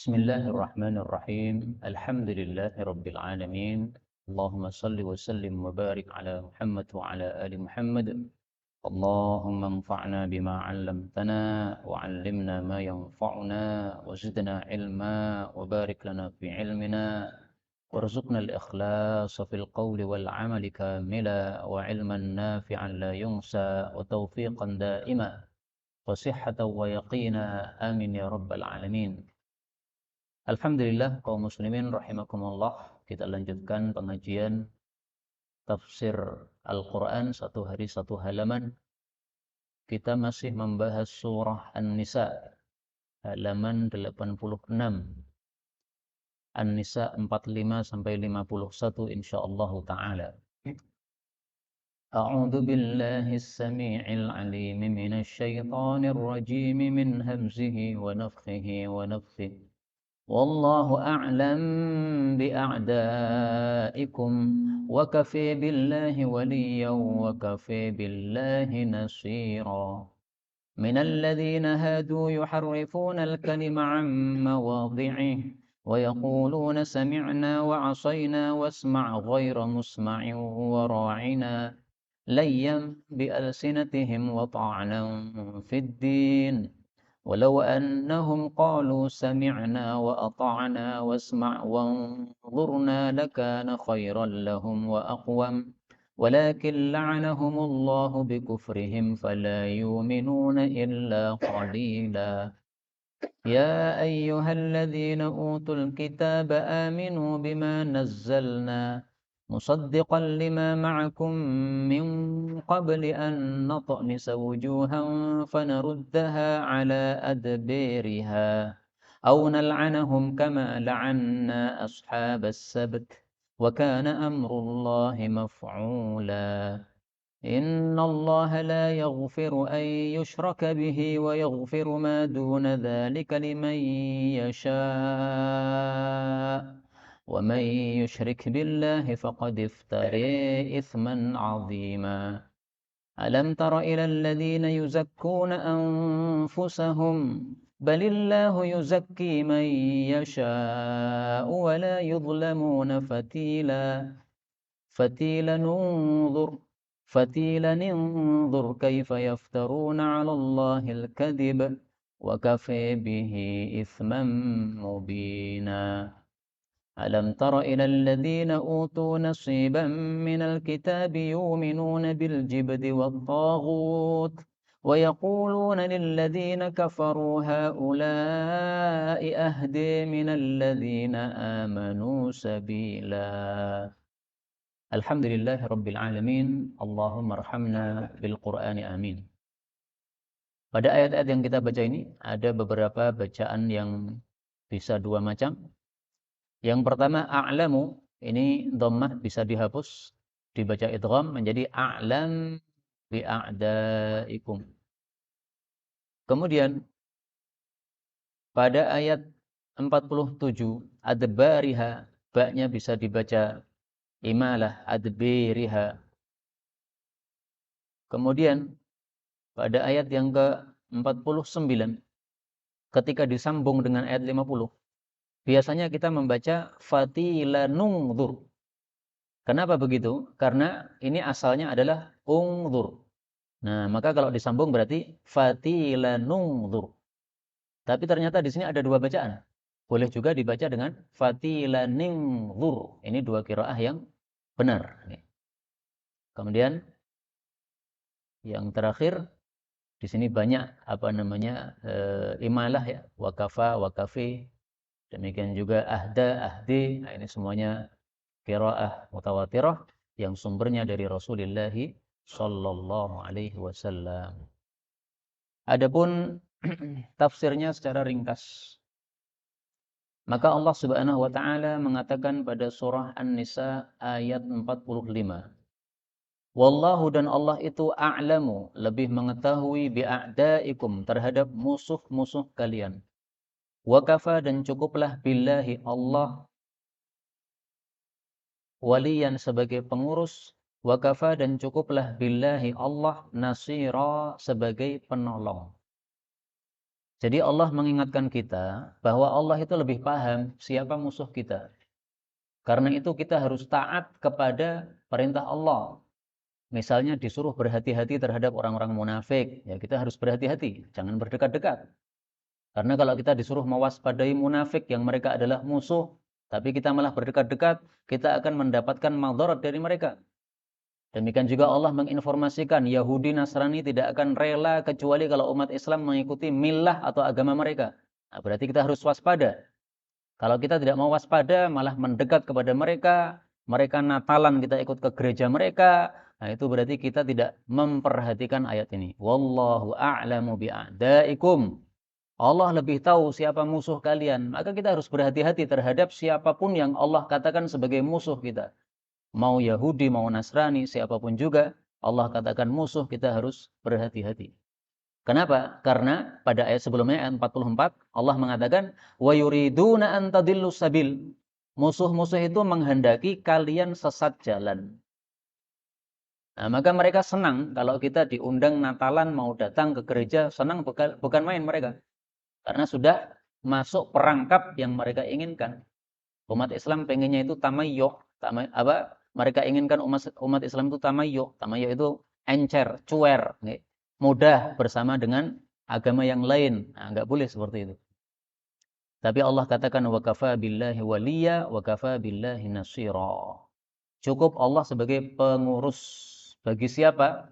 Bismillahirrahmanirrahim. Alhamdulillahi rabbil alamin. Allahumma salli wa sallim wa barik ala Muhammad wa ala ali Muhammad. Allahumma anfa'na bima 'allamtana wa 'allimna ma yanfa'una wa zidna ilma wa barik lana fi ilmina warzuqna al-ikhlasa fil qawli wal 'amali kamila wa 'ilman nafi'an la yunsa wa tawfiqan da'ima wa sihhatan wa yaqina amin ya rabbal alamin. Alhamdulillah kaum muslimin rahimakumullah, kita lanjutkan pengajian tafsir Al-Quran satu hari satu halaman. Kita masih membahas surah An-Nisa halaman 86, An-Nisa 45 sampai 51 insyaallah taala. A'udzu billahi as-sami'il 'alim minasy syaithanir rajim min hamzihi wa nafthihi wa nafthihi. والله أعلم بأعدائكم وكفى بالله وليا وكفى بالله نصيرا من الذين هادوا يحرفون الكلم عن مواضعه ويقولون سمعنا وعصينا واسمع غير مسمع وراعنا ليا بألسنتهم وطعنا في الدين ولو أنهم قالوا سمعنا وأطعنا واسمع وانظرنا لكان خيرا لهم وأقوم ولكن لعنهم الله بكفرهم فلا يؤمنون إلا قليلا يا أيها الذين أوتوا الكتاب آمنوا بما نزلنا مصدقا لما معكم من قبل أن نطمس وجوها فنردها على أدبيرها أو نلعنهم كما لعنا أصحاب السبت وكان أمر الله مفعولا إن الله لا يغفر أن يشرك به ويغفر ما دون ذلك لمن يشاء ومن يشرك بالله فقد افترى إثما عظيما ألم تر إلى الذين يزكون أنفسهم بل الله يزكي من يشاء ولا يظلمون فتيلا ننظر كيف يفترون على الله الكذب وكفى به إثما مبينا ألم تر إلى الذين أوتوا نصيبا من الكتاب يؤمنون بالجبت والطاغوت ويقولون للذين كفروا هؤلاء أهدى من الذين آمنوا سبيلا Alhamdulillahi Rabbil Alamin. Allahumma arhamna bil Qur'ani amin. Pada ayat-ayat yang kita baca ini ada beberapa bacaan yang bisa dua macam. Yang pertama a'lamu, ini dhammah bisa dihapus, dibaca idgham menjadi a'lam bi a'daikum. Kemudian pada ayat 47 adbariha, ba-nya bisa dibaca imalah adbiriha. Kemudian pada ayat yang ke-49 ketika disambung dengan ayat 50 biasanya kita membaca fatilanungdzur. Kenapa begitu? Karena ini asalnya adalah ungdzur. Nah, maka kalau disambung berarti fatilanungdzur. Tapi ternyata di sini ada dua bacaan. Boleh juga dibaca dengan fatilaningdzur. Ini dua qiraah yang benar. Kemudian yang terakhir di sini banyak imalah ya, wakafa, wakafi. Demikian juga ahda, ahdi. Nah, ini semuanya qiraah mutawatirah yang sumbernya dari Rasulullah sallallahu alaihi wasallam. Adapun tafsirnya secara ringkas, maka Allah Subhanahu wa taala mengatakan pada surah An-Nisa ayat 45, wallahu, dan Allah itu a'lamu, lebih mengetahui bi'a'daikum, terhadap musuh-musuh kalian. Wa kafa, dan cukuplah billahi, Allah, waliyan, sebagai pengurus. Wa kafa, dan cukuplah billahi, Allah, nasira, sebagai penolong. Jadi Allah mengingatkan kita bahwa Allah itu lebih paham siapa musuh kita. Karena itu kita harus taat kepada perintah Allah. Misalnya disuruh berhati-hati terhadap orang-orang munafik, ya kita harus berhati-hati, jangan berdekat-dekat. Karena kalau kita disuruh mewaspadai munafik yang mereka adalah musuh, tapi kita malah berdekat-dekat, kita akan mendapatkan madarat dari mereka. Demikian juga Allah menginformasikan Yahudi Nasrani tidak akan rela kecuali kalau umat Islam mengikuti milah atau agama mereka. Nah, berarti kita harus waspada. Kalau kita tidak mau waspada, malah mendekat kepada mereka, mereka Natalan kita ikut ke gereja mereka, nah itu berarti kita tidak memperhatikan ayat ini. Wallahu a'lamu bi'a'daikum. Allah lebih tahu siapa musuh kalian. Maka kita harus berhati-hati terhadap siapapun yang Allah katakan sebagai musuh kita. Mau Yahudi, mau Nasrani, siapapun juga, Allah katakan musuh, kita harus berhati-hati. Kenapa? Karena pada ayat sebelumnya, ayat 44, Allah mengatakan, وَيُرِيدُونَ أَن تَضِلُّوا السَّبِيلَ. Musuh-musuh itu menghendaki kalian sesat jalan. Nah, maka mereka senang kalau kita diundang Natalan mau datang ke gereja, senang bukan main mereka. Karena sudah masuk perangkap yang mereka inginkan. Umat Islam pengennya itu tamayyuh, mereka inginkan umat Islam itu tamayyuh. Tamayyuh itu encer, cuer, mudah bersama dengan agama yang lain. Nah, enggak boleh seperti itu. Tapi Allah katakan wa kafa billahi waliya wa kafa billahi nasira. Cukup Allah sebagai pengurus. Bagi siapa?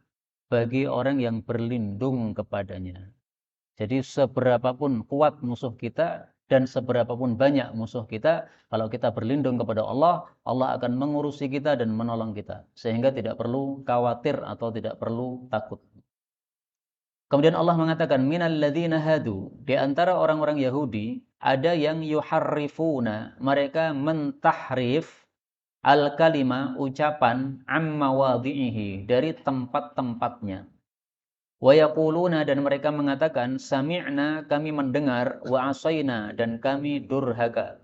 Bagi orang yang berlindung kepadanya. Jadi seberapapun kuat musuh kita dan seberapapun banyak musuh kita, kalau kita berlindung kepada Allah, Allah akan mengurusi kita dan menolong kita. Sehingga tidak perlu khawatir atau tidak perlu takut. Kemudian Allah mengatakan, minal ladzina hadu, di antara orang-orang Yahudi, ada yang yuharrifuna, mereka mentahrif al-kalima, ucapan, amma wadhi'ihi, dari tempat-tempatnya. Wa yaquluna, dan mereka mengatakan sami'na, kami mendengar, wa asayna, dan kami durhaka.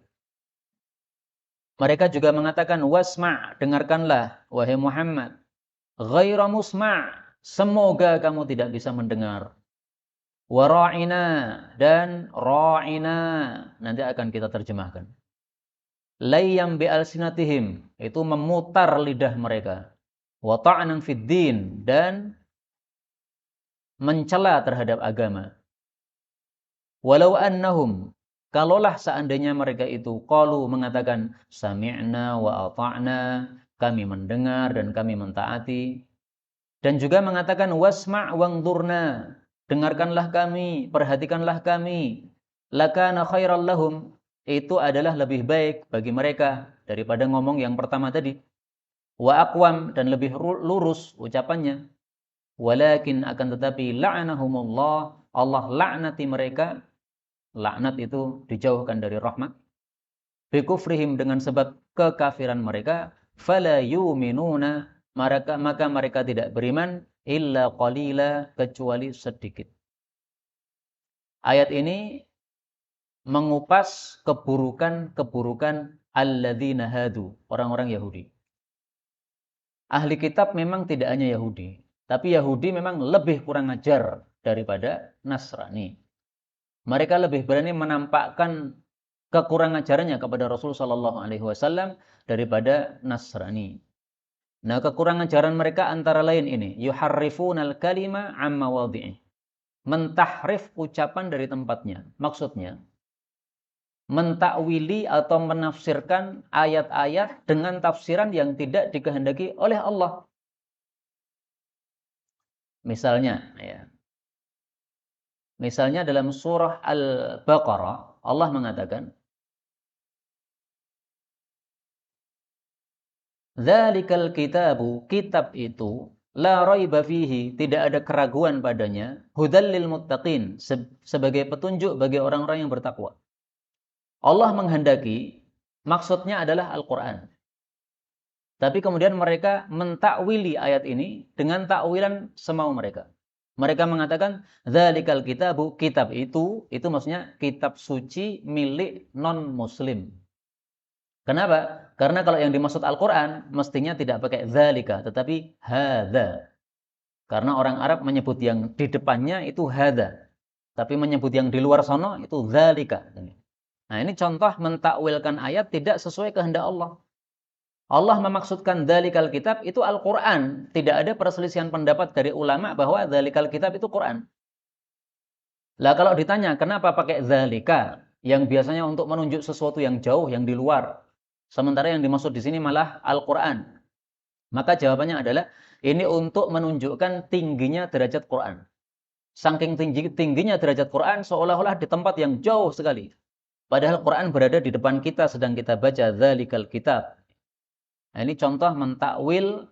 Mereka juga mengatakan wasma', dengarkanlah wahai Muhammad, ghaira musma', semoga kamu tidak bisa mendengar. Wa ra'ina, dan ra'ina, nanti akan kita terjemahkan. Layyam bi alsinatihim, itu memutar lidah mereka. Wa ta'nan fid din, dan mencela terhadap agama. Walau annahum, kalaulah seandainya mereka itu qalu, mengatakan sami'na wa ata'na, kami mendengar dan kami mentaati, dan juga mengatakan wasma' wangdurna, dengarkanlah kami, perhatikanlah kami, lakana khairal lahum, itu adalah lebih baik bagi mereka daripada ngomong yang pertama tadi. Wa aqwam, dan lebih lurus ucapannya. Walakin, akan tetapi, la'anahumullah, Allah laknati mereka. Laknat itu dijauhkan dari rahmat. Bikufrihim, dengan sebab kekafiran mereka. Fala yuminuna, maka mereka tidak beriman. Illa qalila, kecuali sedikit. Ayat ini mengupas keburukan-keburukan alladzina hadu, orang-orang Yahudi. Ahli kitab memang tidak hanya Yahudi, tapi Yahudi memang lebih kurang ajar daripada Nasrani. Mereka lebih berani menampakkan kekurangan ajarannya kepada Rasul sallallahu alaihi wasallam daripada Nasrani. Nah, kekurangan ajaran mereka antara lain ini, yuharrifunal kalima amma wadhi'i. Mentahrif ucapan dari tempatnya. Maksudnya, mentakwili atau menafsirkan ayat-ayat dengan tafsiran yang tidak dikehendaki oleh Allah. Misalnya dalam surah Al-Baqarah, Allah mengatakan, Dzalikal kitabu, kitab itu, la raiba fihi, tidak ada keraguan padanya, hudal lil muttaqin, sebagai petunjuk bagi orang-orang yang bertakwa. Allah menghendaki, maksudnya adalah Al-Quran. Tapi kemudian mereka mentakwili ayat ini dengan takwilan semau mereka. Mereka mengatakan, dzalikal kitabu, kitab itu maksudnya kitab suci milik non-muslim. Kenapa? Karena kalau yang dimaksud Al-Quran, mestinya tidak pakai dzalika, tetapi hadza. Karena orang Arab menyebut yang di depannya itu hadza. Tapi menyebut yang di luar sono itu dzalika. Nah, ini contoh mentakwilkan ayat tidak sesuai kehendak Allah. Allah memaksudkan dzalikal kitab itu Al-Qur'an. Tidak ada perselisihan pendapat dari ulama bahwa dzalikal kitab itu Quran. Lah kalau ditanya kenapa pakai dzalika yang biasanya untuk menunjuk sesuatu yang jauh, yang di luar. Sementara yang dimaksud di sini malah Al-Qur'an. Maka jawabannya adalah ini untuk menunjukkan tingginya derajat Quran. Saking tingginya derajat Quran seolah-olah di tempat yang jauh sekali. Padahal Quran berada di depan kita sedang kita baca dzalikal kitab. Nah, ini contoh mentakwil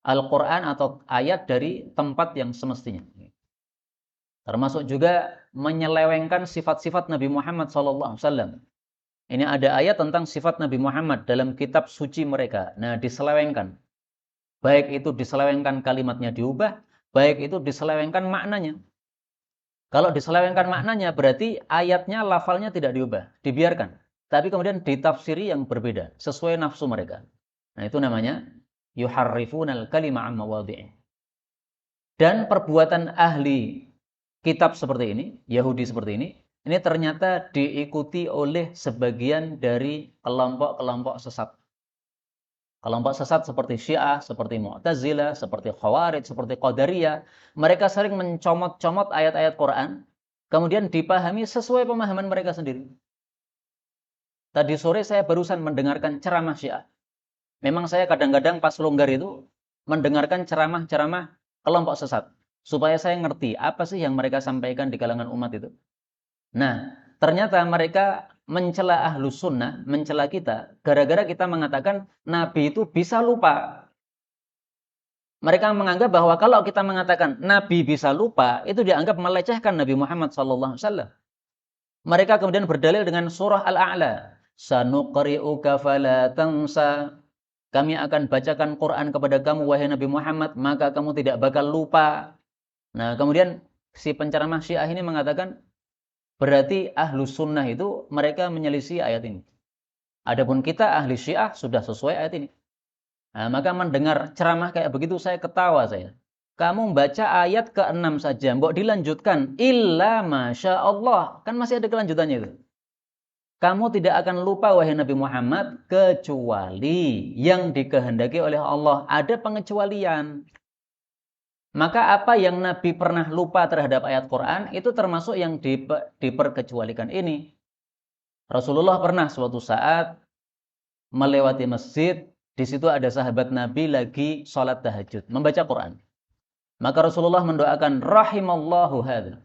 Al-Quran atau ayat dari tempat yang semestinya. Termasuk juga menyelewengkan sifat-sifat Nabi Muhammad SAW. Ini ada ayat tentang sifat Nabi Muhammad dalam kitab suci mereka. Nah, diselewengkan. Baik itu diselewengkan kalimatnya diubah, baik itu diselewengkan maknanya. Kalau diselewengkan maknanya berarti ayatnya, lafalnya tidak diubah, dibiarkan. Tapi kemudian ditafsiri yang berbeda, sesuai nafsu mereka. Nah, itu namanya yuharrifunal kalima an mawadhi'i. Dan perbuatan ahli kitab seperti ini, Yahudi seperti ini ternyata diikuti oleh sebagian dari kelompok-kelompok sesat. Kelompok sesat seperti Syiah, seperti Mu'tazilah, seperti Khawarij, seperti Qadariyah, mereka sering mencomot-comot ayat-ayat Quran, kemudian dipahami sesuai pemahaman mereka sendiri. Tadi sore saya barusan mendengarkan ceramah Syiah. Memang saya kadang-kadang pas longgar itu mendengarkan ceramah-ceramah kelompok sesat. Supaya saya ngerti apa sih yang mereka sampaikan di kalangan umat itu. Nah, ternyata mereka mencela ahlus sunnah, mencela kita, gara-gara kita mengatakan Nabi itu bisa lupa. Mereka menganggap bahwa kalau kita mengatakan Nabi bisa lupa, itu dianggap melecehkan Nabi Muhammad SAW. Mereka kemudian berdalil dengan surah Al-A'la. Sanuqri'uka fala tansa. Kami akan bacakan Quran kepada kamu, wahai Nabi Muhammad, maka kamu tidak bakal lupa. Nah, kemudian si penceramah Syiah ini mengatakan, berarti ahlu sunnah itu mereka menyelisih ayat ini. Adapun kita ahli Syiah sudah sesuai ayat ini. Nah, maka mendengar ceramah kayak begitu saya ketawa saya. Kamu baca ayat ke-6 saja, mbok dilanjutkan, illa masya Allah. Kan masih ada kelanjutannya itu. Kamu tidak akan lupa wahai Nabi Muhammad kecuali yang dikehendaki oleh Allah. Ada pengecualian. Maka apa yang Nabi pernah lupa terhadap ayat Quran itu termasuk yang diperkecualikan ini. Rasulullah pernah suatu saat melewati masjid, di situ ada sahabat Nabi lagi sholat tahajud, membaca Quran. Maka Rasulullah mendoakan rahimallahu hadza.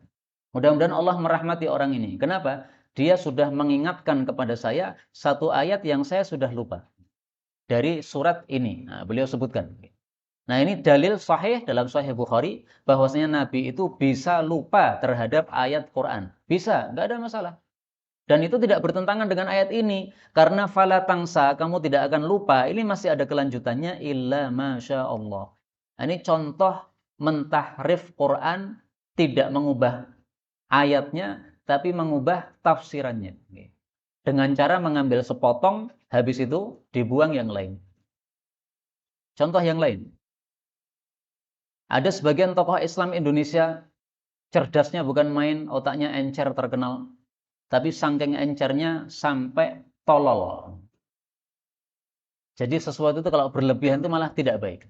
Mudah-mudahan Allah merahmati orang ini. Kenapa? Dia sudah mengingatkan kepada saya satu ayat yang saya sudah lupa. Dari surat ini. Nah, beliau sebutkan. Nah, ini dalil sahih dalam Sahih Bukhari bahwasanya Nabi itu bisa lupa terhadap ayat Quran. Bisa, nggak ada masalah. Dan itu tidak bertentangan dengan ayat ini. Karena fala tangsa, kamu tidak akan lupa. Ini masih ada kelanjutannya. Illa masya Allah. Nah, ini contoh mentahrif Quran, tidak mengubah ayatnya, tapi mengubah tafsirannya. Dengan cara mengambil sepotong, habis itu dibuang yang lain. Contoh yang lain. Ada sebagian tokoh Islam Indonesia, cerdasnya bukan main, otaknya encer terkenal. Tapi saking encernya sampai tolol. Jadi sesuatu itu kalau berlebihan itu malah tidak baik.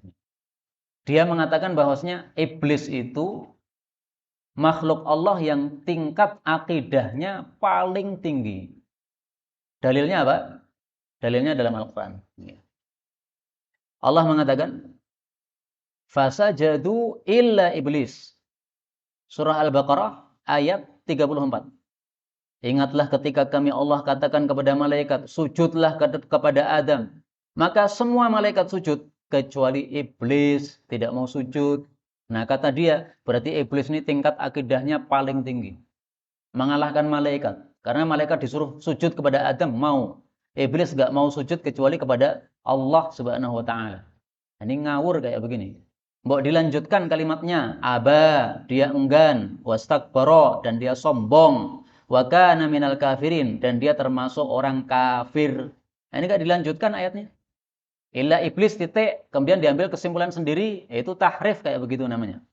Dia mengatakan bahwasanya iblis itu makhluk Allah yang tingkat akidahnya paling tinggi. Dalilnya apa? Dalilnya dalam Al-Quran. Allah mengatakan, fasajadu illa iblis. Surah Al-Baqarah ayat 34. Ingatlah ketika kami Allah katakan kepada malaikat, sujudlah kepada Adam. Maka semua malaikat sujud, kecuali iblis tidak mau sujud. Nah, kata dia, berarti iblis ini tingkat akidahnya paling tinggi. Mengalahkan malaikat. Karena malaikat disuruh sujud kepada Adam, mau. Iblis nggak mau sujud kecuali kepada Allah Subhanahu wa Ta'ala. Ini ngawur kayak begini. Mbok dilanjutkan kalimatnya, aba, dia enggan, wastakbara, dan dia sombong, wa kana minal kafirin, dan dia termasuk orang kafir. Nah, ini nggak dilanjutkan ayatnya. Illa iblis titik, kemudian diambil kesimpulan sendiri, yaitu tahrif kayak begitu namanya.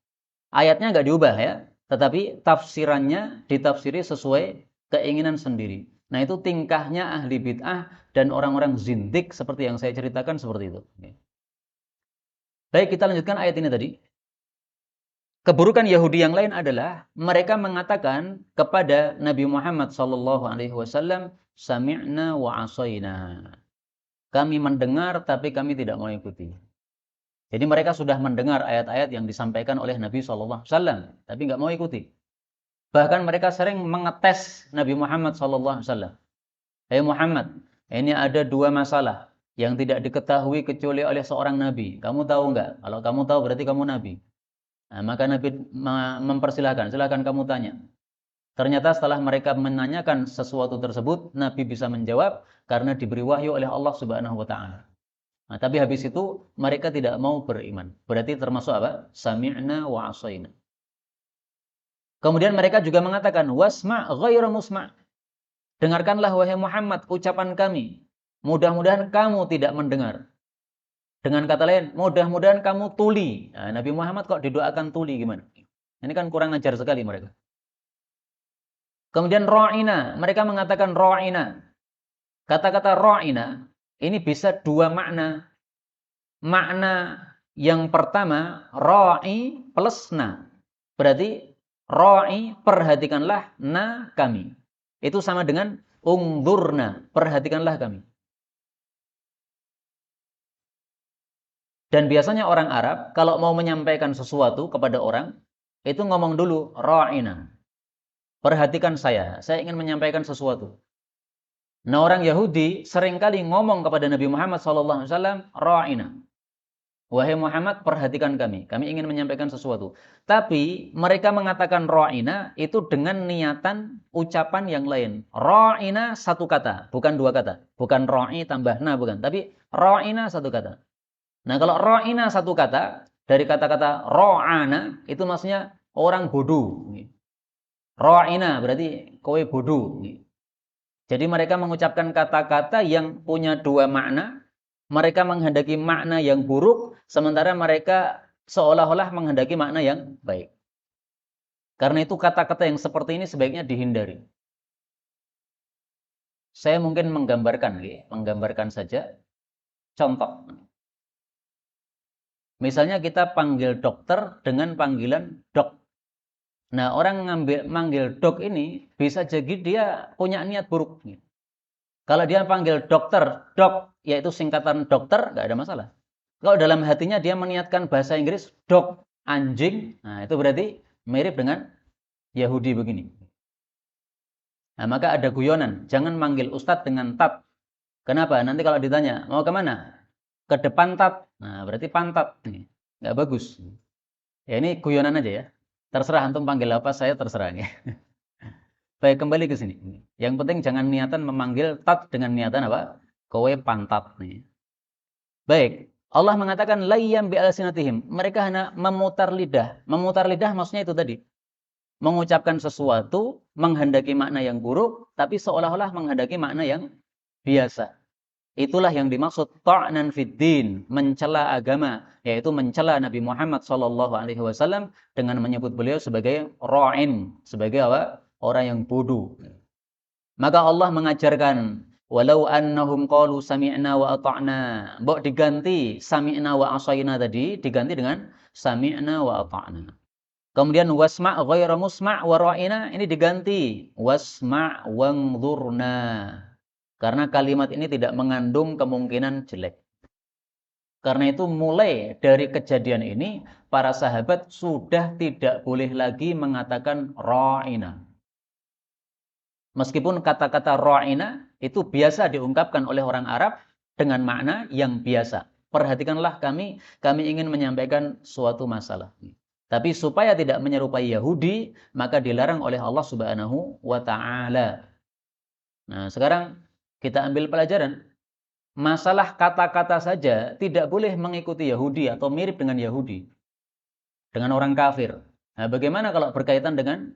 Ayatnya nggak diubah ya, tetapi tafsirannya ditafsiri sesuai keinginan sendiri. Nah, itu tingkahnya ahli bid'ah dan orang-orang zindik seperti yang saya ceritakan seperti itu. Baik, kita lanjutkan ayat ini tadi. Keburukan Yahudi yang lain adalah mereka mengatakan kepada Nabi Muhammad SAW, sami'na wa asaina. Kami mendengar tapi kami tidak mau ikuti. Jadi mereka sudah mendengar ayat-ayat yang disampaikan oleh Nabi SAW, tapi nggak mau ikuti. Bahkan mereka sering mengetes Nabi Muhammad SAW. Hei Muhammad, ini ada dua masalah yang tidak diketahui kecuali oleh seorang Nabi. Kamu tahu nggak? Kalau kamu tahu berarti kamu Nabi. Nah, maka Nabi mempersilahkan, silakan kamu tanya. Ternyata setelah mereka menanyakan sesuatu tersebut, Nabi bisa menjawab karena diberi wahyu oleh Allah Subhanahu wa taala. Nah, tapi habis itu mereka tidak mau beriman. Berarti termasuk apa? Sami'na wa asaina. Kemudian mereka juga mengatakan wasma' ghairu musma'. Dengarkanlah wahai Muhammad ucapan kami. Mudah-mudahan kamu tidak mendengar. Dengan kata lain, mudah-mudahan kamu tuli. Nah, Nabi Muhammad kok didoakan tuli gimana? Ini kan kurang ajar sekali mereka. Kemudian ra'ina, mereka mengatakan ra'ina. Kata-kata ra'ina ini bisa dua makna. Makna yang pertama, ra'i plus na. Berarti ra'i, perhatikanlah na kami. Itu sama dengan ungdurna, perhatikanlah kami. Dan biasanya orang Arab kalau mau menyampaikan sesuatu kepada orang, itu ngomong dulu ra'ina. Perhatikan saya ingin menyampaikan sesuatu. Nah, orang Yahudi seringkali ngomong kepada Nabi Muhammad SAW, ra'ina. Wahai Muhammad, perhatikan kami ingin menyampaikan sesuatu. Tapi mereka mengatakan ra'ina itu dengan niatan ucapan yang lain. Ra'ina satu kata, bukan dua kata. Bukan ra'i tambah na, bukan. Tapi ra'ina satu kata. Nah, kalau ra'ina satu kata, dari kata-kata ra'ana, itu maksudnya orang bodoh. Ra'ina berarti kowe bodoh. Jadi mereka mengucapkan kata-kata yang punya dua makna. Mereka menghendaki makna yang buruk, sementara mereka seolah-olah menghendaki makna yang baik. Karena itu kata-kata yang seperti ini sebaiknya dihindari. Saya mungkin menggambarkan saja contoh. Misalnya kita panggil dokter dengan panggilan dok. Nah, orang manggil dok ini bisa jadi dia punya niat buruk. Kalau dia panggil dokter, dok, yaitu singkatan dokter, nggak ada masalah. Kalau dalam hatinya dia meniatkan bahasa Inggris, dok, anjing, nah itu berarti mirip dengan Yahudi begini. Nah, maka ada guyonan, jangan manggil ustadz dengan tat. Kenapa? Nanti kalau ditanya, mau kemana? Ke depan tat. Nah, berarti pantat. Nggak bagus. Ya, ini guyonan aja ya. Terserah antum panggil apa, saya terserah. Ya. Baik, kembali ke sini. Yang penting jangan niatan memanggil tat dengan niatan apa? Kowe pantat. Nih. Baik, Allah mengatakan layyam bi'alsinatihim. Mereka hanya memutar lidah. Memutar lidah maksudnya itu tadi. Mengucapkan sesuatu, menghendaki makna yang buruk, tapi seolah-olah menghendaki makna yang biasa. Itulah yang dimaksud ta'nan fiddin, mencela agama, yaitu mencela Nabi Muhammad SAW dengan menyebut beliau sebagai ra'in, sebagai apa? Orang yang bodoh. Maka Allah mengajarkan, walau annahum qalu sami'na wa ata'na. Mbok diganti sami'na wa asayna tadi, diganti dengan sami'na wa ata'na. Kemudian wasma' ghairu musma' wa ra'ina, ini diganti wasma' wangdurna. Karena kalimat ini tidak mengandung kemungkinan jelek. Karena itu mulai dari kejadian ini, para sahabat sudah tidak boleh lagi mengatakan ra'ina. Meskipun kata-kata ra'ina itu biasa diungkapkan oleh orang Arab dengan makna yang biasa. Perhatikanlah kami ingin menyampaikan suatu masalah. Tapi supaya tidak menyerupai Yahudi, maka dilarang oleh Allah Subhanahu wa ta'ala. Nah, sekarang kita ambil pelajaran. Masalah kata-kata saja tidak boleh mengikuti Yahudi atau mirip dengan Yahudi. Dengan orang kafir. Nah, bagaimana kalau berkaitan dengan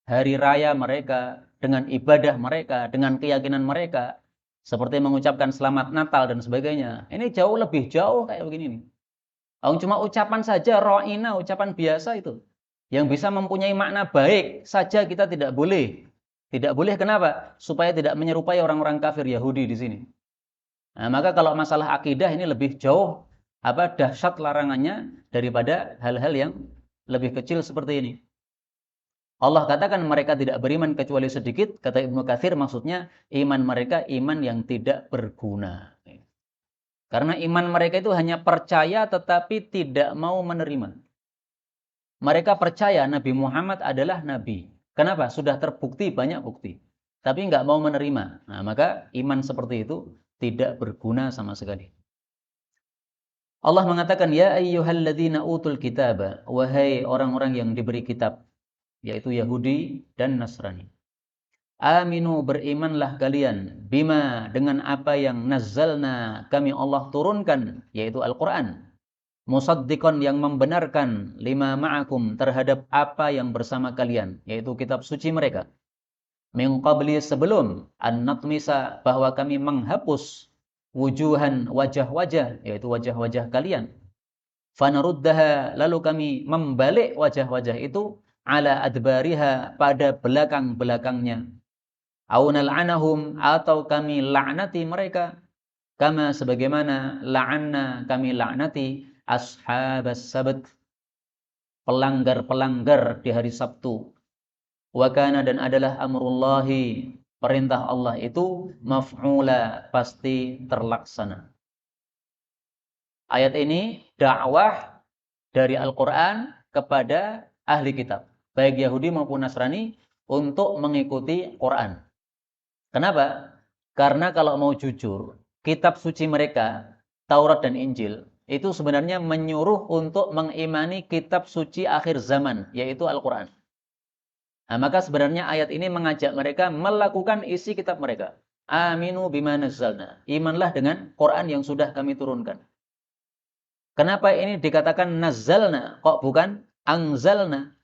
hari raya mereka, dengan ibadah mereka, dengan keyakinan mereka. Seperti mengucapkan selamat Natal dan sebagainya. Ini lebih jauh kayak begini nih. Cuma ucapan saja, ro'ina, ucapan biasa itu. yang bisa mempunyai makna baik saja kita tidak boleh. Tidak boleh kenapa? Supaya tidak menyerupai orang-orang kafir Yahudi di sini. Nah, maka kalau masalah akidah ini lebih jauh dahsyat larangannya daripada hal-hal yang lebih kecil seperti ini. Allah katakan mereka tidak beriman kecuali sedikit, kata Ibnu Katsir maksudnya iman mereka iman yang tidak berguna. Karena iman mereka itu hanya percaya tetapi tidak mau menerima. Mereka percaya Nabi Muhammad adalah Nabi. Kenapa? Sudah terbukti banyak bukti. Tapi nggak mau menerima. Nah, maka iman seperti itu tidak berguna sama sekali. Allah mengatakan, ya ayyuhalladzina utul kitaba, wahai orang-orang yang diberi kitab, yaitu Yahudi dan Nasrani. Aminu, berimanlah kalian, bima, dengan apa yang nazzalna, kami Allah turunkan, yaitu Al-Quran. Musaddiqan, yang membenarkan, lima ma'akum, terhadap apa yang bersama kalian, yaitu kitab suci mereka. Min qabli, sebelum, an-natmisa, bahwa kami menghapus, wujuhan, wajah-wajah, yaitu wajah-wajah kalian. Fanaruddaha, lalu kami membalik wajah-wajah itu, ala adbariha, pada belakang-belakangnya. Au nal'anahum, atau kami laknati mereka, kama, sebagaimana la'anna, kami laknati ashabas sabat, pelanggar-pelanggar di hari Sabtu. Wa kana, dan adalah amrullahi, perintah Allah itu maf'ula, pasti terlaksana. Ayat ini dakwah dari Al-Quran kepada ahli kitab, baik Yahudi maupun Nasrani, untuk mengikuti Quran. Kenapa? Karena kalau mau jujur, kitab suci mereka, Taurat dan Injil, itu sebenarnya menyuruh untuk mengimani kitab suci akhir zaman, yaitu Al-Quran. Nah, maka sebenarnya ayat ini mengajak mereka melakukan isi kitab mereka. Aminu bima nazzalna. Imanlah dengan Quran yang sudah kami turunkan. Kenapa ini dikatakan nazzalna, kok bukan anzalna?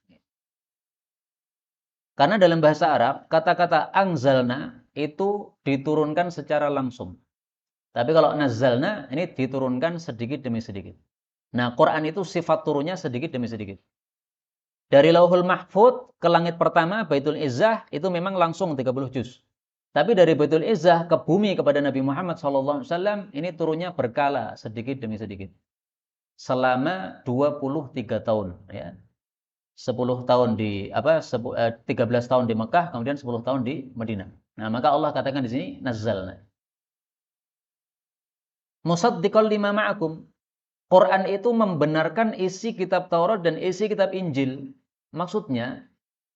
Karena dalam bahasa Arab, kata-kata anzalna itu diturunkan secara langsung. Tapi kalau nazzalna, ini diturunkan sedikit demi sedikit. Nah, Quran itu sifat turunnya sedikit demi sedikit. Dari Lauhul Mahfud ke langit pertama, Baitul Izzah, itu memang langsung 30 juz. Tapi dari Baitul Izzah ke bumi kepada Nabi Muhammad SAW, ini turunnya berkala sedikit demi sedikit. Selama 23 tahun. Ya. 10 tahun 13 tahun di Mekah, kemudian 10 tahun di Madinah. Nah, maka Allah katakan di sini nazzalna. Musaddiqal lima ma'akum. Quran itu membenarkan isi kitab Taurat dan isi kitab Injil. Maksudnya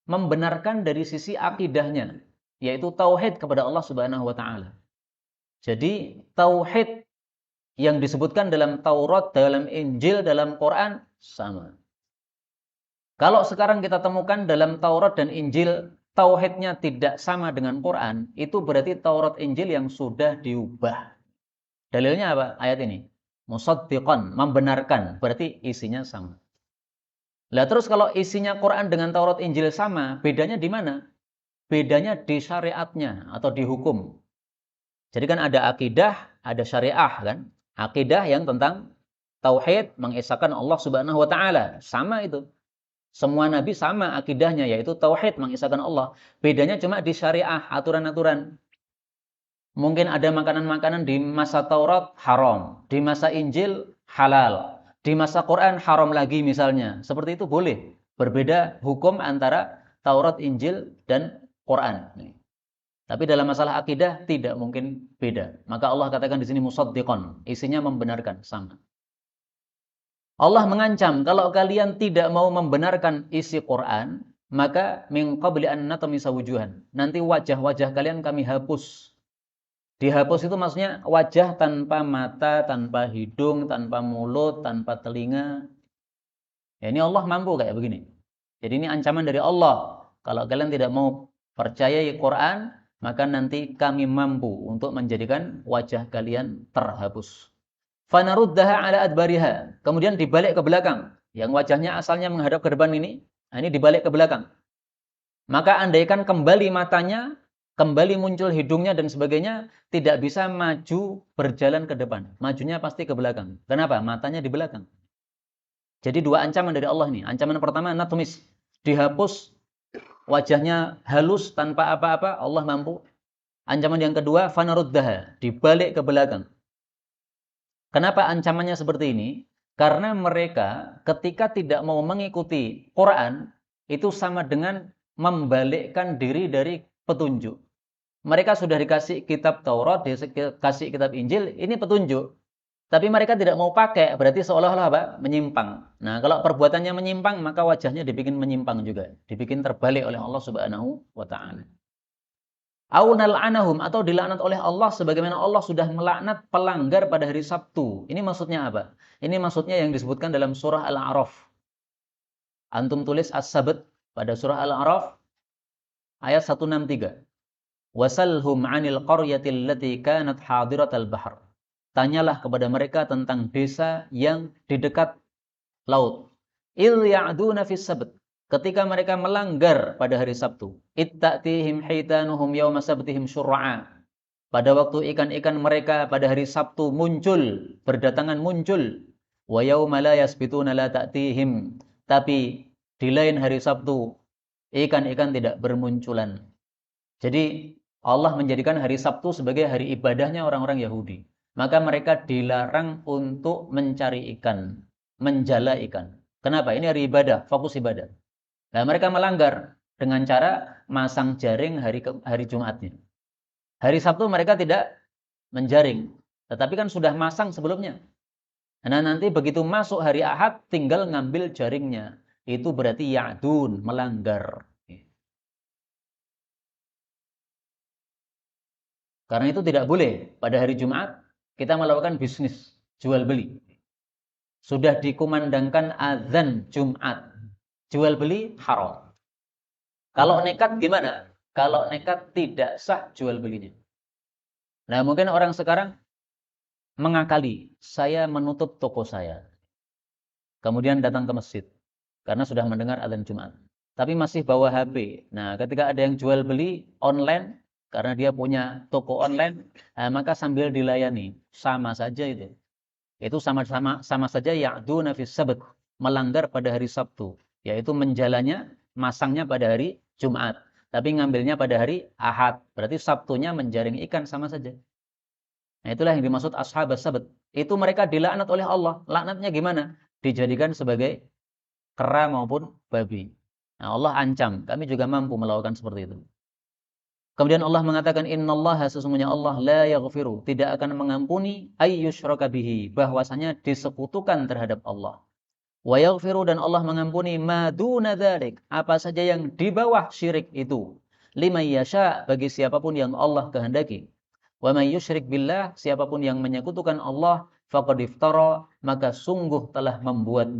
membenarkan dari sisi akidahnya, yaitu tauhid kepada Allah Subhanahu wa taala. Jadi tauhid yang disebutkan dalam Taurat, dalam Injil, dalam Quran sama. Kalau sekarang kita temukan dalam Taurat dan Injil, tauhidnya tidak sama dengan Quran, itu berarti Taurat Injil yang sudah diubah. Dalilnya apa? Ayat ini. Musaddiqan, membenarkan, berarti isinya sama. Lah terus kalau isinya Quran dengan Taurat Injil sama, bedanya di mana? Bedanya di syariatnya atau di hukum. Jadi kan ada akidah, ada syariah kan? Akidah yang tentang tauhid, mengesahkan Allah Subhanahu wa taala, sama itu. Semua nabi sama akidahnya, yaitu tauhid, mengesahkan Allah. Bedanya cuma di syariah, aturan-aturan. Mungkin ada makanan-makanan di masa Taurat haram, di masa Injil halal, di masa Quran haram lagi misalnya. Seperti itu boleh. Berbeda hukum antara Taurat, Injil, dan Quran. Tapi dalam masalah akidah tidak mungkin beda. Maka Allah katakan di sini musaddiqan, isinya membenarkan, sama. Allah mengancam, kalau kalian tidak mau membenarkan isi Quran, maka min qabli an natmisa wujuhan. Nanti wajah-wajah kalian kami hapus. Dihapus itu maksudnya wajah tanpa mata, tanpa hidung, tanpa mulut, tanpa telinga. Ya, ini Allah mampu kayak begini. Jadi ini ancaman dari Allah. Kalau kalian tidak mau percaya Quran, maka nanti kami mampu untuk menjadikan wajah kalian terhapus. Fanaruddaha ala adbariha. Kemudian dibalik ke belakang. Yang wajahnya asalnya menghadap ke depan ini dibalik ke belakang. Maka andaikan kembali matanya, kembali muncul hidungnya dan sebagainya, tidak bisa maju berjalan ke depan. Majunya pasti ke belakang. Kenapa? Matanya di belakang. Jadi dua ancaman dari Allah ini. Ancaman pertama natumis. dihapus, wajahnya halus tanpa apa-apa, Allah mampu. Ancaman yang kedua, fanaruddaha, dibalik ke belakang. Kenapa ancamannya seperti ini? Karena mereka ketika tidak mau mengikuti Quran, itu sama dengan membalikkan diri dari petunjuk. Mereka sudah dikasih kitab Taurat, dikasih kitab Injil, ini petunjuk. Tapi mereka tidak mau pakai, berarti seolah-olah apa? Menyimpang. Nah, kalau perbuatannya menyimpang, maka wajahnya dibikin menyimpang juga. Dibikin terbalik oleh Allah Subhanahu wa Ta'ala. Au nal'anahum, atau dilaknat oleh Allah sebagaimana Allah sudah melaknat pelanggar pada hari Sabtu. Ini maksudnya apa? Ini maksudnya yang disebutkan dalam surah Al-A'raf. Antum tulis As-Sabt pada surah Al-A'raf ayat 163. Wasalhum 'anil qaryatil lati kanat hadiratal bahr. Tanyalah kepada mereka tentang desa yang di dekat laut. Il ya'duna fis sabt. Ketika mereka melanggar pada hari Sabtu. Itta'tihim hitanuhum yawma sabtihim syurra'a. Pada waktu ikan-ikan mereka pada hari Sabtu muncul, berdatangan muncul. Wa yawma la yasbituna la ta'tihim. Tapi di lain hari Sabtu, ikan-ikan tidak bermunculan. Jadi Allah menjadikan hari Sabtu sebagai hari ibadahnya orang-orang Yahudi. Maka mereka dilarang untuk mencari ikan, menjala ikan. Kenapa? Ini hari ibadah, fokus ibadah. Nah, mereka melanggar dengan cara masang jaring hari Jumatnya. Hari Sabtu mereka tidak menjaring, tetapi kan sudah masang sebelumnya. Nah, nanti begitu masuk hari Ahad tinggal ngambil jaringnya. Itu berarti ya'dun, melanggar. Karena itu tidak boleh pada hari Jumat kita melakukan bisnis jual beli. Sudah dikumandangkan azan Jumat, jual beli haram. Kalau nekat gimana? Kalau nekat tidak sah jual belinya. Nah, mungkin orang sekarang mengakali, saya menutup toko saya. Kemudian datang ke masjid karena sudah mendengar azan Jumat. Tapi masih bawa HP. Nah, ketika ada yang jual beli online karena dia punya toko online, maka sambil dilayani, sama saja itu. Itu sama saja ya'duna fis sabt, melanggar pada hari Sabtu, yaitu menjalannya, masangnya pada hari Jumat, tapi ngambilnya pada hari Ahad. Berarti Sabtunya menjaring ikan sama saja. Nah, itulah yang dimaksud ashabas sabt. Itu mereka dilaknat oleh Allah. Laknatnya gimana? Dijadikan sebagai kera maupun babi. Nah, Allah ancam, kami juga mampu melakukan seperti itu. Kemudian Allah mengatakan innallaha, sesungguhnya Allah la yaghfiru, tidak akan mengampuni ayyusyraka bihi, bahwasanya disekutukan terhadap Allah. Wa yaghfiru, dan Allah mengampuni ma duna dzalik, apa saja yang di bawah syirik itu. Liman yasha, bagi siapapun yang Allah kehendaki. Wa may yusyrik billah, siapapun yang menyekutukan Allah, faqad iftara, maka sungguh telah membuat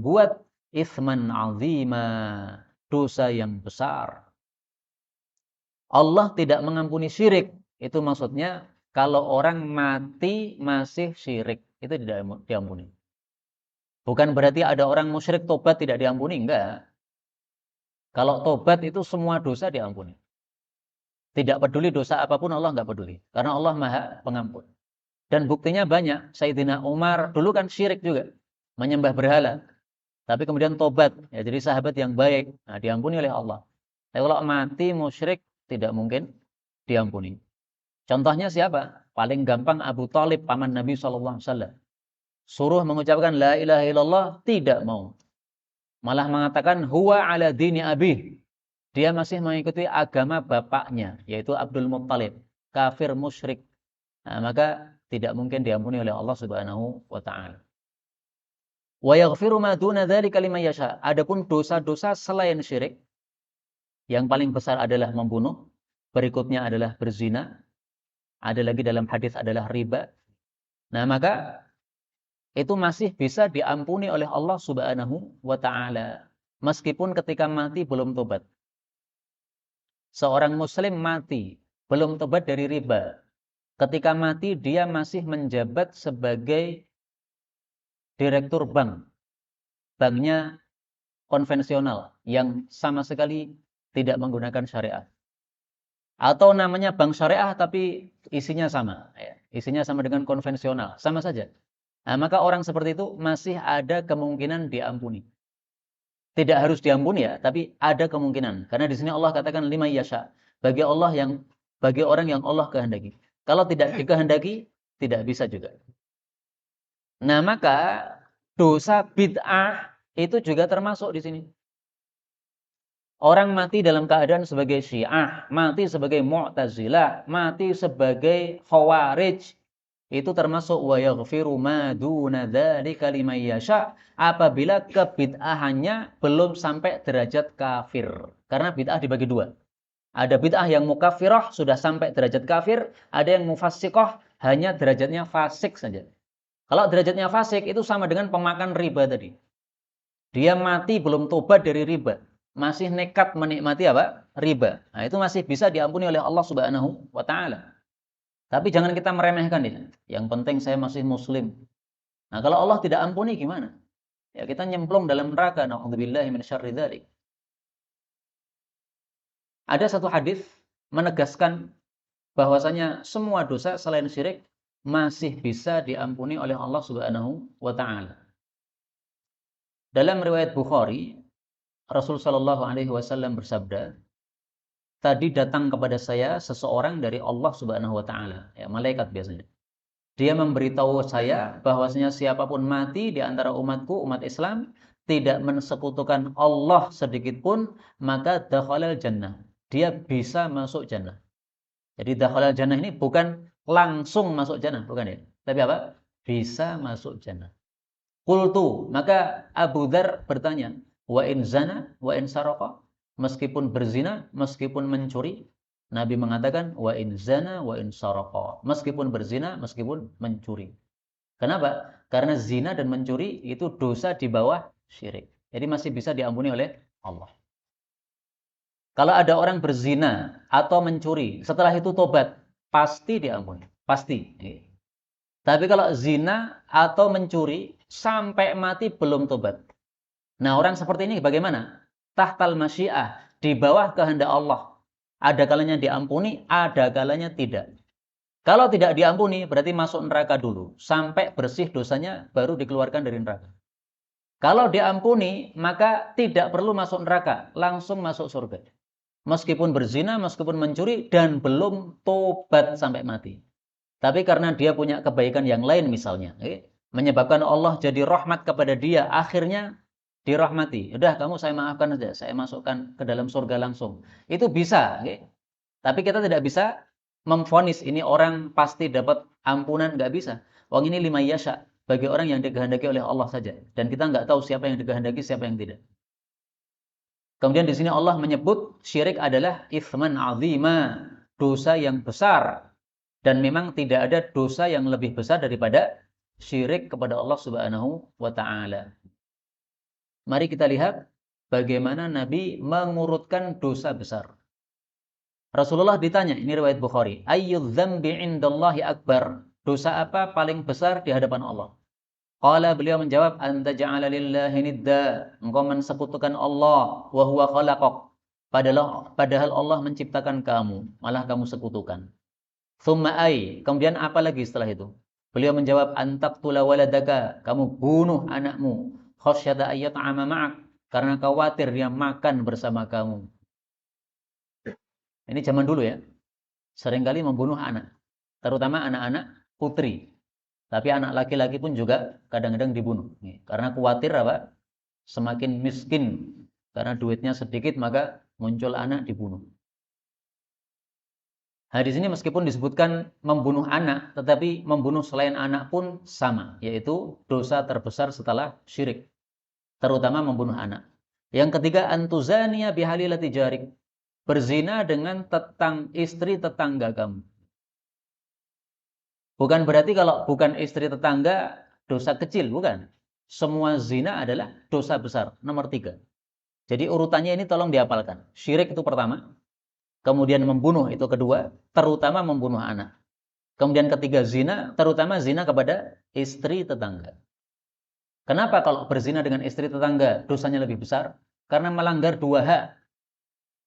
itsman azima, dosa yang besar. Allah tidak mengampuni syirik. Itu maksudnya kalau orang mati masih syirik, itu tidak diampuni. Bukan berarti ada orang musyrik tobat tidak diampuni, enggak. Kalau tobat itu semua dosa diampuni. Tidak peduli dosa apapun, Allah enggak peduli. Karena Allah Maha Pengampun. Dan buktinya banyak. Sayyidina Umar dulu kan syirik juga, menyembah berhala. Tapi kemudian tobat, ya jadi sahabat yang baik. Nah, diampuni oleh Allah. Tapi kalau mati musyrik tidak mungkin diampuni. Contohnya siapa? Paling gampang Abu Thalib, paman Nabi SAW. Suruh mengucapkan la ilaha illallah, tidak mau. Malah mengatakan huwa ala dini abih. Dia masih mengikuti agama bapaknya, yaitu Abdul Muttalib, kafir musyrik. Nah, maka tidak mungkin diampuni oleh Allah Subhanahu wa taala. Wa yaghfiru ma duna dzalika liman yasha. Adapun dosa-dosa selain syirik, yang paling besar adalah membunuh, berikutnya adalah berzina, ada lagi dalam hadis adalah riba. Nah, maka itu masih bisa diampuni oleh Allah Subhanahu wa taala meskipun ketika mati belum tobat. Seorang muslim mati belum tobat dari riba. Ketika mati dia masih menjabat sebagai direktur bank. Banknya konvensional yang sama sekali tidak menggunakan syariah. Atau namanya bank syariah tapi isinya sama, ya. Isinya sama dengan konvensional, sama saja. Nah, maka orang seperti itu masih ada kemungkinan diampuni. Tidak harus diampuni ya, tapi ada kemungkinan. Karena di sini Allah katakan lima yasha. Bagi orang yang Allah kehendaki. Kalau tidak dikehendaki, tidak bisa juga. Nah, maka dosa bid'ah itu juga termasuk di sini. Orang mati dalam keadaan sebagai Syiah, mati sebagai Mu'tazilah, mati sebagai Khawarij, itu termasuk wa yaghfiru ma duna dzalika liman yasha apabila kebid'ahannya belum sampai derajat kafir. Karena bid'ah dibagi dua. Ada bid'ah yang mukaffirah sudah sampai derajat kafir, ada yang mufassiqah hanya derajatnya fasik saja. Kalau derajatnya fasik itu sama dengan pemakan riba tadi. Dia mati belum tobat dari riba, masih nekat menikmati apa? Riba. Nah, itu masih bisa diampuni oleh Allah Subhanahu wa taala. Tapi jangan kita meremehkan ya. Yang penting saya masih muslim. Nah, kalau Allah tidak ampuni gimana? Ya kita nyemplung dalam neraka. Nauzubillahi minasyarri dzalik. Ada satu hadis menegaskan bahwasanya semua dosa selain syirik masih bisa diampuni oleh Allah Subhanahu wa taala. Dalam riwayat Bukhari, Rasul sallallahu alaihi wasallam bersabda, "Tadi datang kepada saya seseorang dari Allah Subhanahu wa taala." Ya, malaikat biasanya. Dia memberitahu saya bahwasanya siapapun mati di antara umatku, umat Islam, tidak mensekutukan Allah sedikit pun, maka dakhalal jannah. Dia bisa masuk jannah. Jadi dakhalal jannah ini bukan langsung masuk jannah, bukan ya. Tapi apa? Bisa masuk jannah. Qultu, maka Abu Dzar bertanya, wa in zana, wa in saraqa? Meskipun berzina, meskipun mencuri, Nabi mengatakan wa in zana wa in saraqa. Meskipun berzina, meskipun mencuri. Kenapa? Karena zina dan mencuri itu dosa di bawah syirik. Jadi masih bisa diampuni oleh Allah. Kalau ada orang berzina atau mencuri, setelah itu tobat, pasti diampuni, pasti. Tapi kalau zina atau mencuri sampai mati belum tobat. Nah, orang seperti ini bagaimana? Tahtal masyiah, di bawah kehendak Allah. Ada kalanya diampuni, ada kalanya tidak. Kalau tidak diampuni, berarti masuk neraka dulu. Sampai bersih dosanya, baru dikeluarkan dari neraka. Kalau diampuni, maka tidak perlu masuk neraka. Langsung masuk surga. Meskipun berzina, meskipun mencuri, dan belum tobat sampai mati. Tapi karena dia punya kebaikan yang lain misalnya. Menyebabkan Allah jadi rahmat kepada dia. Akhirnya dirahmati. Udah, kamu saya maafkan saja. Saya masukkan ke dalam surga langsung. Itu bisa. Tapi kita tidak bisa memvonis ini orang pasti dapat ampunan, nggak bisa. Wong ini lima yasha, bagi orang yang dikehendaki oleh Allah saja, dan kita nggak tahu siapa yang dikehendaki, siapa yang tidak. Kemudian di sini Allah menyebut syirik adalah itsman azima, dosa yang besar, dan memang tidak ada dosa yang lebih besar daripada syirik kepada Allah Subhanahu wa taala. Mari kita lihat bagaimana Nabi mengurutkan dosa besar. Rasulullah ditanya, ini riwayat Bukhari, ayyudz dzambi 'indallahi akbar? Dosa apa paling besar di hadapan Allah? Qala, beliau menjawab, anta ja'ala lillahi nidda, engkau mensekutukan Allah wa huwa khalaqak. Padahal Allah menciptakan kamu, malah kamu sekutukan. Tsumma ay, kemudian apa lagi setelah itu? Beliau menjawab, antaqtula waladaka, kamu bunuh anakmu, khasyata ayyat'ama ma'ak, karena khawatir dia makan bersama kamu. Ini zaman dulu ya. Seringkali membunuh anak. Terutama anak-anak putri. Tapi anak laki-laki pun juga kadang-kadang dibunuh. Karena khawatir apa? Semakin miskin. Karena duitnya sedikit maka muncul anak dibunuh. Hadis ini meskipun disebutkan membunuh anak. Tetapi membunuh selain anak pun sama. Yaitu dosa terbesar setelah syirik. Terutama membunuh anak. Yang ketiga, antuzania bihalilati jarik. Berzina dengan istri tetangga kamu. Bukan berarti kalau bukan istri tetangga dosa kecil, bukan. Semua zina adalah dosa besar, nomor 3. Jadi urutannya ini tolong dihafalkan. Syirik itu pertama, kemudian membunuh itu kedua, terutama membunuh anak. Kemudian ketiga zina, terutama zina kepada istri tetangga. Kenapa kalau berzina dengan istri tetangga dosanya lebih besar? Karena melanggar 2 hak.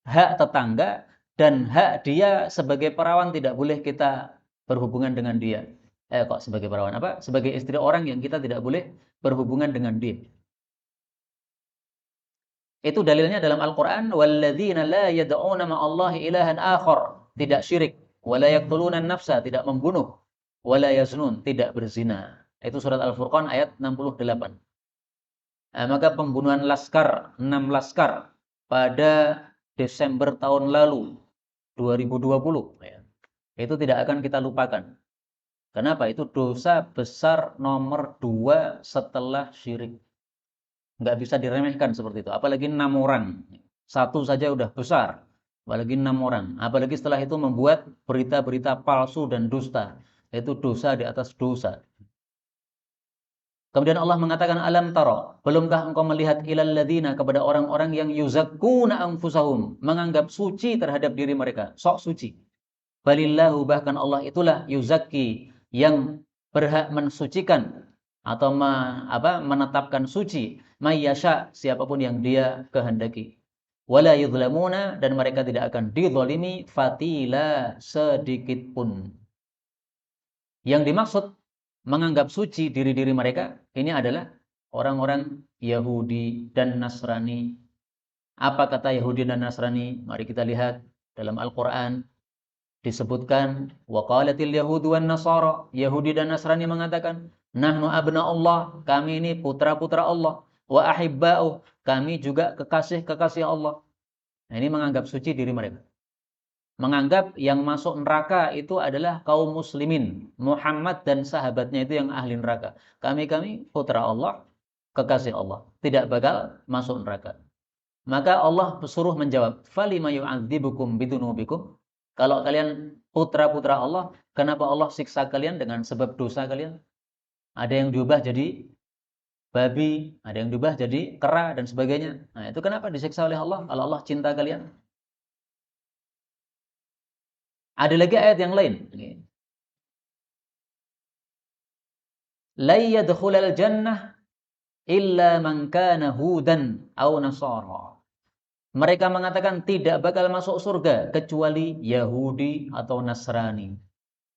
Hak tetangga dan hak dia sebagai perawan, tidak boleh kita berhubungan dengan dia. Kok sebagai perawan apa? Sebagai istri orang yang kita tidak boleh berhubungan dengan dia. Itu dalilnya dalam Al-Qur'an, walladzina la yad'una ma'allahi ilahan akhar, tidak syirik, wala yaqtuluna an-nafsa, tidak membunuh, wala yaznun, tidak berzina. Itu surat Al-Furqan ayat 68. Nah, maka pembunuhan laskar, 6 laskar pada Desember tahun lalu, 2020, ya, itu tidak akan kita lupakan. Kenapa? Itu dosa besar nomor 2 setelah syirik. Nggak bisa diremehkan seperti itu. Apalagi 6 orang. Satu saja udah besar. Apalagi 6 orang. Apalagi setelah itu membuat berita-berita palsu dan dusta. Itu dosa di atas dosa. Kemudian Allah mengatakan, alam taro, belumkah engkau melihat ilal ladzina, kepada orang-orang yang yuzakkuna anfusahum, menganggap suci terhadap diri mereka, sok suci. Balillahu, bahkan Allah itulah yuzakki, yang berhak mensucikan atau menetapkan suci mayyasha, siapapun yang dia kehendaki. Wala yuzlamuna, dan mereka tidak akan dizalimi fatila, sedikit pun. Yang dimaksud menganggap suci diri-diri mereka ini adalah orang-orang Yahudi dan Nasrani. Apa kata Yahudi dan Nasrani? Mari kita lihat dalam Al-Qur'an. Disebutkan, waqalatil yahudu wan nasara, Yahudi dan Nasrani mengatakan, nahnu abna'ullah, kami ini putra-putra Allah, wa ahibba'uh, kami juga kekasih-kekasih Allah. Nah, ini menganggap suci diri mereka. Menganggap yang masuk neraka itu adalah kaum muslimin, Muhammad dan sahabatnya itu yang ahli neraka. Kami putra Allah, kekasih Allah, tidak bakal masuk neraka. Maka Allah suruh menjawab, falima yu'adzibukum bidunubikum. Kalau kalian putra-putra Allah, kenapa Allah siksa kalian dengan sebab dosa kalian? Ada yang diubah jadi babi, ada yang diubah jadi kera dan sebagainya. Nah, itu kenapa disiksa oleh Allah kalau Allah cinta kalian? Ada lagi ayat yang lain. La yadkhulal jannah illa man kana hudan aw nasara. Mereka mengatakan tidak bakal masuk surga kecuali Yahudi atau Nasrani.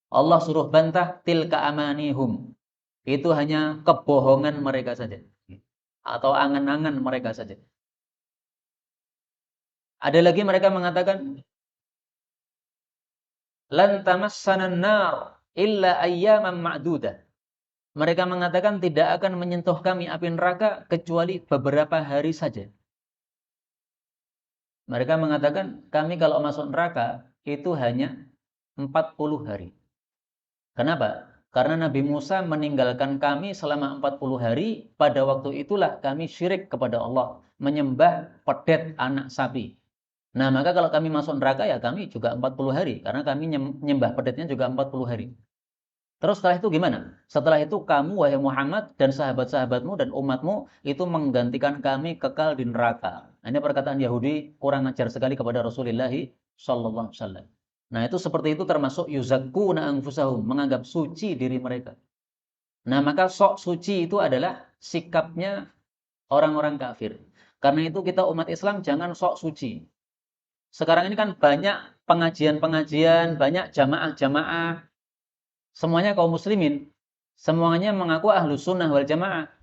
Allah suruh bantah, tilka amanihum. Itu hanya kebohongan mereka saja. Atau angan-angan mereka saja. Ada lagi mereka mengatakan, lan tamassana an-nar illa ayyaman ma'dudah. Mereka mengatakan tidak akan menyentuh kami api neraka kecuali beberapa hari saja. Mereka mengatakan kami kalau masuk neraka itu hanya 40 hari. Kenapa? Karena Nabi Musa meninggalkan kami selama 40 hari, pada waktu itulah kami syirik kepada Allah, menyembah pedet anak sapi. Nah, maka kalau kami masuk neraka ya kami juga 40 hari, karena kami menyembah pedetnya juga 40 hari. Terus setelah itu gimana? Setelah itu kamu, wahai Muhammad, dan sahabat-sahabatmu dan umatmu, itu menggantikan kami kekal di neraka. Ini perkataan Yahudi kurang ajar sekali kepada Rasulullah SAW. Nah, itu seperti itu termasuk yuzakkuna anfusahum, menganggap suci diri mereka. Nah, maka sok suci itu adalah sikapnya orang-orang kafir. Karena itu kita umat Islam jangan sok suci. Sekarang ini kan banyak pengajian-pengajian, banyak jamaah-jamaah, semuanya kaum muslimin, semuanya mengaku ahlus sunnah wal jamaah.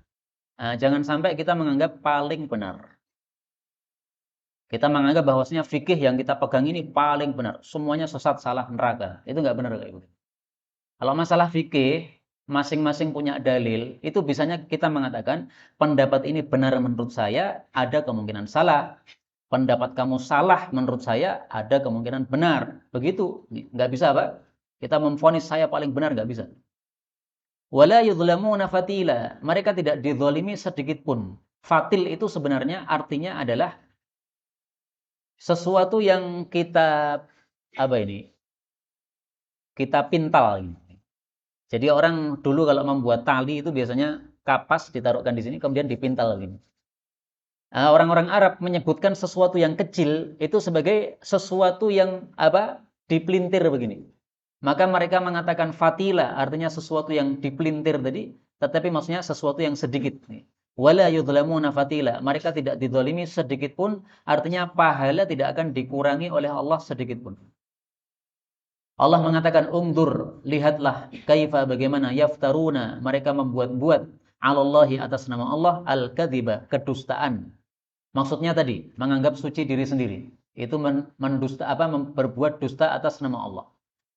Nah, jangan sampai kita menganggap paling benar. Kita menganggap bahwasanya fikih yang kita pegang ini paling benar. Semuanya sesat, salah, neraka. Itu nggak benar kayak gitu. Kalau masalah fikih, masing-masing punya dalil, itu bisanya kita mengatakan, pendapat ini benar menurut saya, ada kemungkinan salah. Pendapat kamu salah menurut saya, ada kemungkinan benar. Begitu. Nggak bisa, Pak. Kita memvonis saya paling benar, nggak bisa. Wala yudhlamuna fatila. Mereka tidak dizalimi sedikit pun. Fatil itu sebenarnya artinya adalah sesuatu yang kita kita pintal. Jadi orang dulu kalau membuat tali itu biasanya kapas ditaruhkan di sini kemudian dipintal gini. Orang-orang Arab menyebutkan sesuatu yang kecil itu sebagai sesuatu yang dipelintir begini. Maka mereka mengatakan fatila, artinya sesuatu yang dipelintir tadi, tetapi maksudnya sesuatu yang sedikit. Wala yudhlamuna fatila, mereka tidak dizalimi sedikit pun, artinya pahala tidak akan dikurangi oleh Allah sedikit pun. Allah mengatakan, ungdur, lihatlah, kaifa, bagaimana, yaftaruna, mereka membuat-buat, alallahi, atas nama Allah, al-kadhiba, kedustaan. Maksudnya tadi, menganggap suci diri sendiri. Itu berbuat dusta atas nama Allah.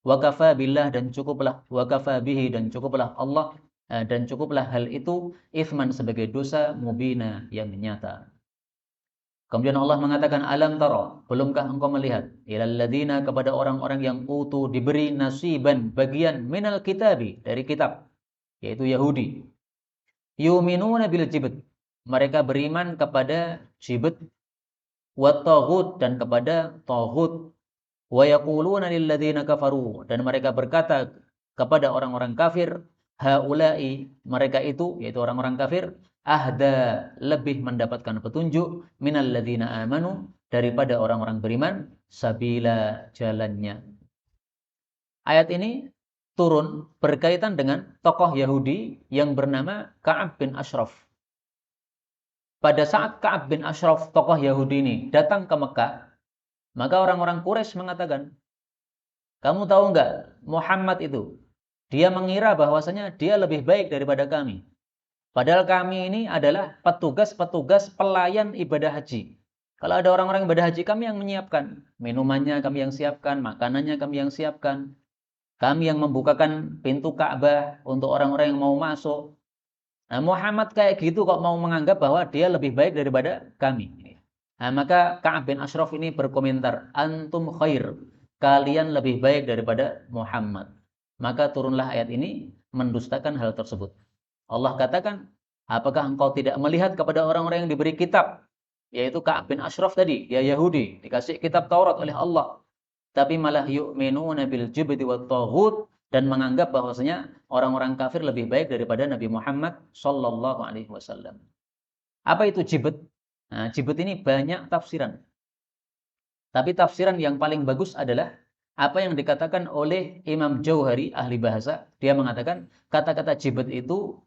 Wa kafa billah, dan cukuplah, wa kafa bihi, dan cukuplah Allah, dan cukuplah hal itu itsman sebagai dosa mubina yang nyata. Kemudian Allah mengatakan, alam tara, belumkah engkau melihat, ilal ladzina, kepada orang-orang yang diberi nasiban, bagian minal kitabi, dari kitab, yaitu Yahudi. Yu'minuna bil jibt, mereka beriman kepada jibt, wa taghut, dan kepada taghut, wa yaquluna lil ladzina kafaru, dan mereka berkata kepada orang-orang kafir, haula'i, mereka itu, yaitu orang-orang kafir, ahda, lebih mendapatkan petunjuk, minal ladzina amanu, daripada orang-orang beriman, sabila, jalannya. Ayat ini turun berkaitan dengan tokoh Yahudi yang bernama Ka'ab bin Ashraf. Pada saat Ka'ab bin Ashraf, tokoh Yahudi ini, datang ke Mekah, maka orang-orang Quraisy mengatakan, kamu tahu enggak, Muhammad itu, dia mengira bahwasanya dia lebih baik daripada kami. Padahal kami ini adalah petugas-petugas pelayan ibadah haji. Kalau ada orang-orang ibadah haji, kami yang menyiapkan. Minumannya kami yang siapkan, makanannya kami yang siapkan. Kami yang membukakan pintu Ka'bah untuk orang-orang yang mau masuk. Nah, Muhammad kayak gitu kok mau menganggap bahwa dia lebih baik daripada kami. Nah, maka Ka'ab bin Ashraf ini berkomentar, antum khair, kalian lebih baik daripada Muhammad. Maka turunlah ayat ini mendustakan hal tersebut. Allah katakan, apakah engkau tidak melihat kepada orang-orang yang diberi kitab, yaitu Ka'ab bin Ashraf tadi, dia Yahudi, dikasih kitab Taurat oleh Allah, tapi malah yu'minuna bil jibti wat taghut, dan menganggap bahwasanya orang-orang kafir lebih baik daripada Nabi Muhammad sallallahu alaihi wasallam. Apa itu jibt? Nah, jibt ini banyak tafsiran. Tapi tafsiran yang paling bagus adalah apa yang dikatakan oleh Imam Jauhari, ahli bahasa. Dia mengatakan kata-kata jibt itu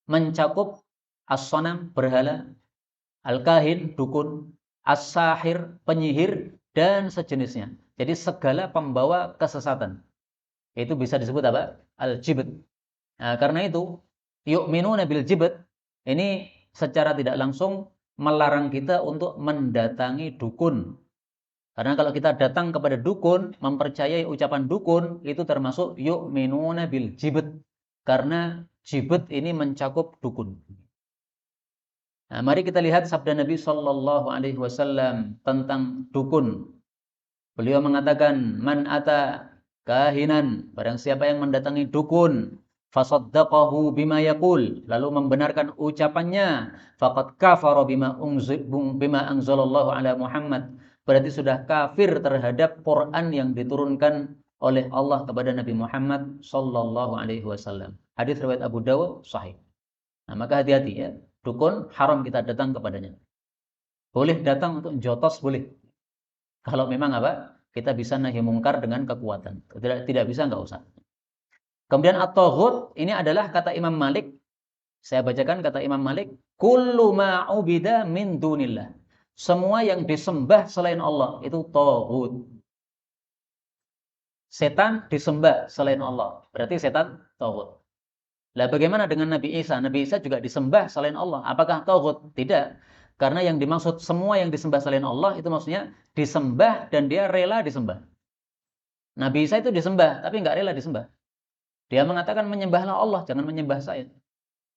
mencakup as-sanam, berhala, al-kahin, dukun, as-sahir, penyihir, dan sejenisnya. Jadi segala pembawa kesesatan. Itu bisa disebut apa? Al-jibt. Nah, karena itu, yu'minuna bil jibt, ini secara tidak langsung melarang kita untuk mendatangi dukun. Karena kalau kita datang kepada dukun, mempercayai ucapan dukun, itu termasuk yu'minuna bil jibt. Karena jibt ini mencakup dukun. Nah, mari kita lihat sabda Nabi sallallahu alaihi wasallam tentang dukun. Beliau mengatakan, man ata kahinan, barang siapa yang mendatangi dukun, fasaddaqahu bima yaqul, lalu membenarkan ucapannya, faqad kafara bima anzalallahu ala Muhammad, berarti sudah kafir terhadap Quran yang diturunkan oleh Allah kepada Nabi Muhammad sallallahu alaihi wasallam. Hadis riwayat Abu Dawud sahih. Nah, maka hati-hati ya. Dukun haram kita datang kepadanya. Boleh datang untuk jotos, boleh. Kalau memang apa? Kita bisa nahi mungkar dengan kekuatan. Tidak bisa, enggak usah. Kemudian at-taghut, ini adalah kata Imam Malik. Saya bacakan kata Imam Malik. Kullu ma'ubida min dunillah. Semua yang disembah selain Allah, itu taghut. Setan disembah selain Allah. Berarti setan taghut. Lah bagaimana dengan Nabi Isa? Nabi Isa juga disembah selain Allah. Apakah taghut? Tidak. Karena yang dimaksud semua yang disembah selain Allah itu maksudnya disembah dan dia rela disembah. Nabi Isa itu disembah tapi nggak rela disembah. Dia mengatakan menyembahlah Allah, jangan menyembah saya.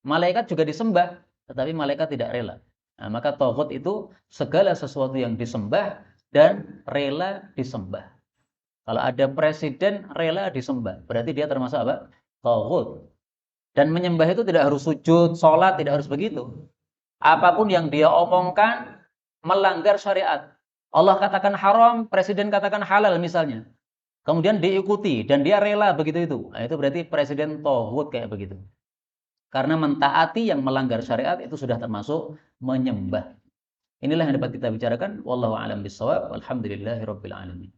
Malaikat juga disembah, tetapi malaikat tidak rela. Nah, maka taghut itu segala sesuatu yang disembah dan rela disembah. Kalau ada presiden rela disembah, berarti dia termasuk apa? Taghut. Dan menyembah itu tidak harus sujud, sholat, tidak harus begitu. Apapun yang dia omongkan melanggar syariat. Allah katakan haram, presiden katakan halal misalnya. Kemudian diikuti dan dia rela begitu itu. Nah, itu berarti presiden taghut kayak begitu. Karena mentaati yang melanggar syariat itu sudah termasuk menyembah. Inilah yang dapat kita bicarakan. Wallahu a'lam bishawab. Walhamdulillahirabbil alamin.